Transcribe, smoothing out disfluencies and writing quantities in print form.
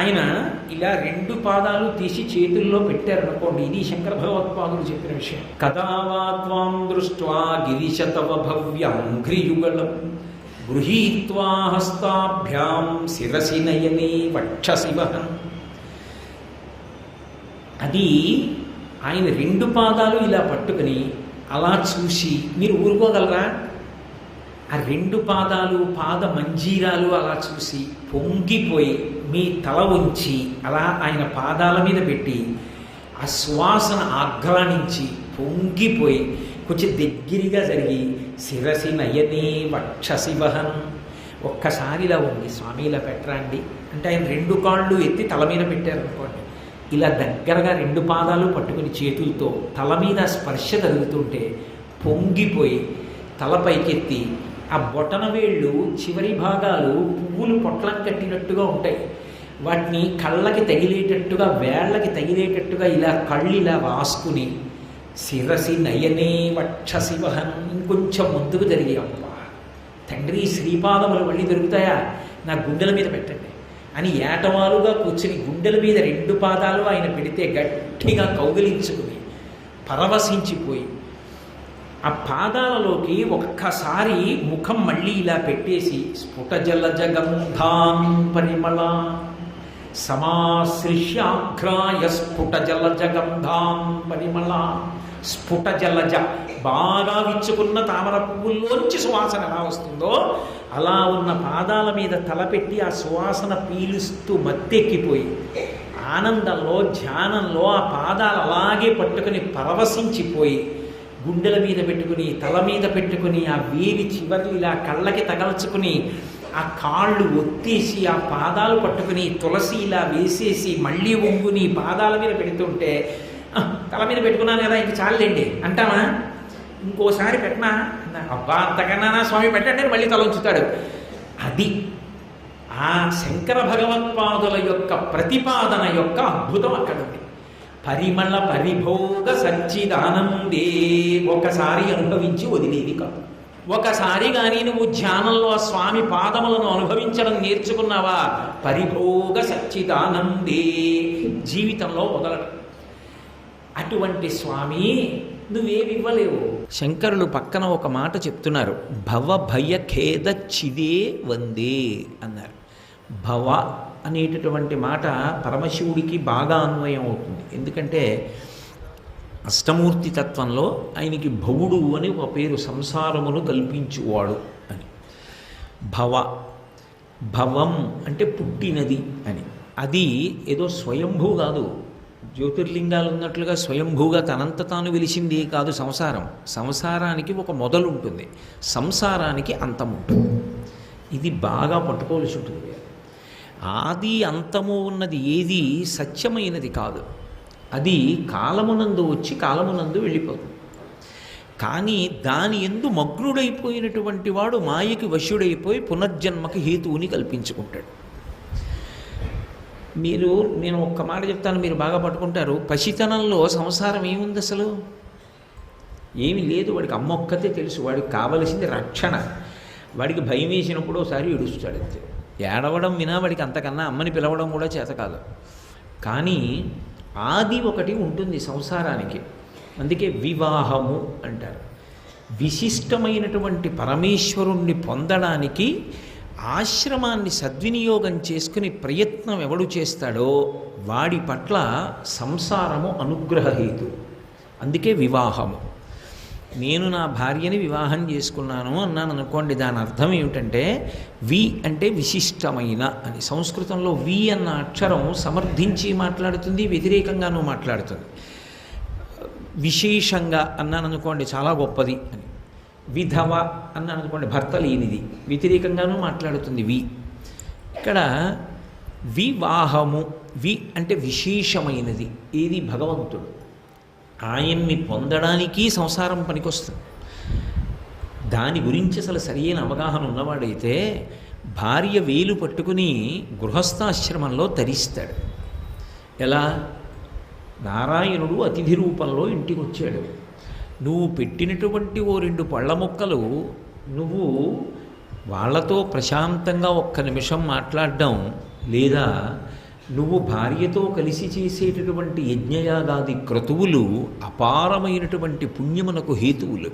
ఆయన ఇలా రెండు పాదాలు తీసి చేతుల్లో పెట్టారనుకోండి, ఇది శంకర భగవత్పాదులు చెప్పిన విషయం. కదా వా త్వాం దృష్ట్వా గిరిశతవ భవ్యం ఘ్రియుగళం గృహీత్వా హస్తాభ్యాం శిరసి నయనే వక్షసి వహన్. అది ఆయన రెండు పాదాలు ఇలా పట్టుకుని అలా చూసి మీరు ఊరుకోగలరా? ఆ రెండు పాదాలు పాద మంజీరాలు అలా చూసి పొంగిపోయి మీ తల ఉంచి అలా ఆయన పాదాల మీద పెట్టి ఆ శ్వాసన ఆఘ్రానించి పొంగిపోయి కొంచెం దగ్గరగా జరిగి శిరసి నయనే వక్షసి వహన్. ఒక్కసారి ఇలా ఉంది, స్వామి ఇలా పెట్టరండి అంటే ఆయన రెండు కాళ్ళు ఎత్తి తల మీద పెట్టారనుకోండి, ఇలా దగ్గరగా రెండు పాదాలు పట్టుకుని చేతులతో తల మీద స్పర్శ తగులుతుంటే పొంగిపోయి తల పైకెత్తి ఆ బొటన వేళ్ళు చివరి భాగాలు పువ్వులు పొట్లం కట్టినట్టుగా ఉంటాయి, వాటిని కళ్ళకి తగిలేటట్టుగా వేళ్ళకి తగిలేటట్టుగా ఇలా కళ్ళు ఇలా రాసుకుని శిరసి నయనే వక్షసి వహన్. ఇంకొంచెం ముందుకు జరిగి, అబ్బా తండ్రి శ్రీపాదములు మళ్ళీ దొరుకుతాయా, నా గుండెల మీద పెట్టండి అని ఏటవాలుగా కూర్చుని గుండెల మీద రెండు పాదాలు ఆయన పెడితే గట్టిగా కౌగిలించుకుని పరవశించిపోయి ఆ పాదాలలోకి ఒక్కసారి ముఖం మళ్ళీ ఇలా పెట్టేసి స్ఫుట జలజ గంధాం పరిమళ సమాశ్రిష్యాఘ్రాయ స్ఫుట జలజ గంధాం పరిమళ. స్ఫుట జలజ బాగా విచ్చుకున్న తామర పువ్వుల్లోంచి సువాసన ఎలా వస్తుందో అలా ఉన్న పాదాల మీద తలపెట్టి ఆ సువాసన పీలుస్తూ మత్తెక్కిపోయి ఆనందంలో ధ్యానంలో ఆ పాదాలు అలాగే పట్టుకుని పరవశించిపోయి గుండెల మీద పెట్టుకుని తల మీద పెట్టుకుని ఆ వేలి చివర్లు ఇలా కళ్ళకి తగల్చుకుని ఆ కాళ్ళు ఒత్తేసి ఆ పాదాలు పట్టుకుని తులసి ఇలా వేసేసి మళ్ళీ ఒంగుని పాదాల మీద పెడుతుంటే తల మీద పెట్టుకున్నాను కదా ఇంక చాలండి అంటామా, ఇంకోసారి పెట్టినా అబ్బా అంతకన్నా స్వామి పెట్టండి మళ్ళీ తల ఉంచుతాడు. అది ఆ శంకర భగవత్పాదుల యొక్క ప్రతిపాదన యొక్క అద్భుతం అక్కడ ఉంది. పరిమళ పరిభోగ సచ్చిదానందే, ఒకసారి అనుభవించి వదిలేది కాదు. ఒకసారి కానీ నువ్వు ధ్యానంలో ఆ స్వామి పాదములను అనుభవించడం నేర్చుకున్నావా, పరిభోగ సచ్చిదానందే, జీవితంలో వదలడం. అటువంటి స్వామి నువ్వేమి ఇవ్వలేవు. శంకరులు పక్కన ఒక మాట చెప్తున్నారు, భవ భయ ఖేద చిదే వందే అన్నారు. భవ అనేటటువంటి మాట పరమశివుడికి బాగా అన్వయం అవుతుంది. ఎందుకంటే అష్టమూర్తి తత్వంలో ఆయనకి భవుడు అని ఒక పేరు, సంసారమును కల్పించువాడు అని. భవ భవం అంటే పుట్టినది అని. అది ఏదో స్వయంభూ కాదు, జ్యోతిర్లింగాలు ఉన్నట్లుగా స్వయంభూగా తనంత తాను వెలిసింది కాదు సంసారం. సంసారానికి ఒక మొదలు ఉంటుంది, సంసారానికి అంతం ఉంటుంది. ఇది బాగా పట్టుకోవలసి ఉంటుంది. ఆది అంతము ఉన్నది ఏది సత్యమైనది కాదు, అది కాలమునందు వచ్చి కాలమునందు వెళ్ళిపోతుంది. కానీ దాని యందు మగ్నుడైపోయినటువంటి వాడు మాయకి వశుడైపోయి పునర్జన్మకి హేతువుని కల్పించుకుంటాడు. నేను ఒక్క మాట చెప్తాను, మీరు బాగా పట్టుకుంటారు. పసితనంలో సంసారం ఏముంది అసలు? ఏమీ లేదు. వాడికి అమ్మ ఒక్కతే తెలుసు, వాడికి కావలసింది రక్షణ. వాడికి భయం వేసినప్పుడు ఒకసారి ఏడుస్తాడు అంతే. ఏడవడం వినా వాడికి అంతకన్నా అమ్మని పిలవడం కూడా చేత కాదు. కానీ ఆది ఒకటి ఉంటుంది సంసారానికి, అందుకే వివాహము అంటారు. విశిష్టమైనటువంటి పరమేశ్వరుణ్ణి పొందడానికి ఆశ్రమాన్ని సద్వినియోగం చేసుకుని ప్రయత్నం ఎవడు చేస్తాడో వాడి పట్ల సంసారము అనుగ్రహహేతు. అందుకే వివాహము. నేను నా భార్యని వివాహం చేసుకున్నాను అన్నాను అనుకోండి, దాని అర్థం ఏమిటంటే వి అంటే విశిష్టమైన అని. సంస్కృతంలో వి అన్న అక్షరం సమర్థించి మాట్లాడుతుంది, వ్యతిరేకంగానూ మాట్లాడుతుంది. విశేషంగా అన్నాను అనుకోండి చాలా గొప్పది అని. విధవ అన్నాను అనుకోండి భర్త లేనిది, వ్యతిరేకంగానూ మాట్లాడుతుంది వి. ఇక్కడ వివాహము, వి అంటే విశేషమైనది. ఏది? భగవంతుడు. ఆయన్ని పొందడానికి సంసారం పనికొస్తుంది. దాని గురించి అసలు సరియైన అవగాహన ఉన్నవాడైతే భార్య వేలు పట్టుకుని గృహస్థాశ్రమంలో తరిస్తాడు. ఎలా? నారాయణుడు అతిథి రూపంలో ఇంటికి వచ్చాడు. నువ్వు పెట్టినటువంటి ఓ 2 పళ్ళ ముక్కలు నువ్వు వాళ్ళతో ప్రశాంతంగా ఒక్క నిమిషం మాట్లాడడం, లేదా నువ్వు భార్యతో కలిసి చేసేటటువంటి యజ్ఞయాగాది క్రతువులు అపారమైనటువంటి పుణ్యమునకు హేతువులు.